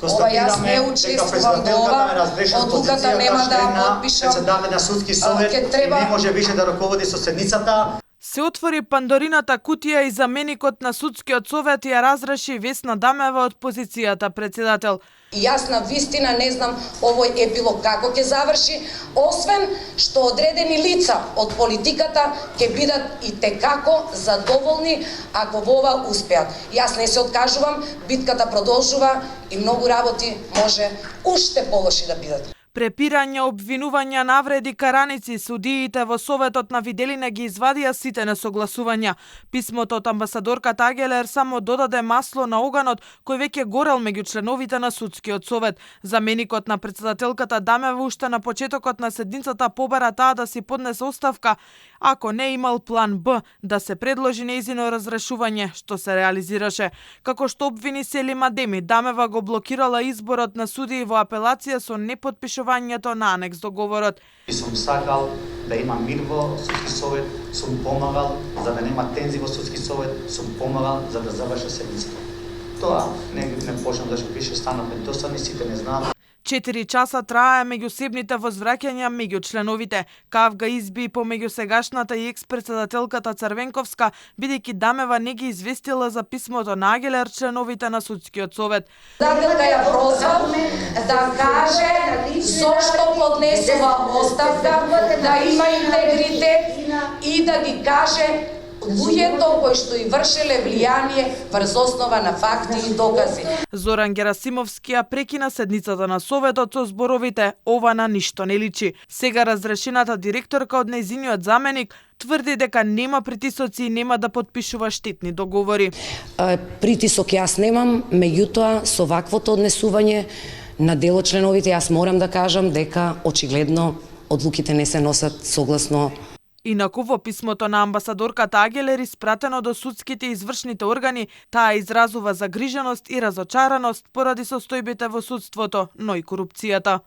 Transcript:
Јас не учествувам во ова, одлуката нема да подпишам. Председател на судски совет не може више да раководи со седницата. Се отвори Пандорината кутија и заменикот на судскиот совет ја разреши Весна Дамева од позицијата председател. Јас на вистина не знам овој епилог како ќе заврши, освен што одредени лица од политиката ќе бидат и текако задоволни ако во ова успеат. Јас не се откажувам, битката продолжува и многу работи може уште полоши да бидат. Препирања, обвинувања, навреди, караници, судиите во Советот на Виделина ги извадија сите несогласувања. Писмото од амбасадорката Агелер само додаде масло на оганот кој веќе горел меѓу членовите на судскиот совет. Заменикот на председателката Дамева уште на почетокот на седницата побара таа да си поднесе оставка, ако не имал план Б да се предложи нејзино разрешување, што се реализираше. Како што обвини Селим Адеми, Дамева го блокирала изборот на судии во апелација со непотпишувањето на анекс договорот. И сум сакал да има мир во судски совет, сум помагал за да нема тензи во судски совет, сум помагал за да заврши седницата. Тоа не почнам да што пише, станавме досадни, сите не знаат. 4 часа трае меѓусебните возвраќања меѓу членовите. Кавга изби помеѓу сегашната и екс-председателката Црвенковска, бидејќи Дамева не ги известила за писмото на Агелер членовите на судскиот совет. Председателка ја прозвав да каже зошто поднесува оставка, да има интегритет и да ги каже луѓето кои што и вршеле влијание врз основа на факти и докази. Зоран Герасимовски ја прекина седницата на Советот со зборовите "Ова на ништо не личи". Сега разрешената директорка од нејзиниот заменик тврди дека нема притисоци и нема да подпишува штетни договори. Притисок јас немам, меѓутоа со ваквото однесување на дел од членовите јас морам да кажам дека очигледно одлуките не се носат согласно. Инаку во писмото на амбасадорката Агелер испратено до судските извршните органи, таа изразува загриженост и разочараност поради состојбите во судството, но и корупцијата.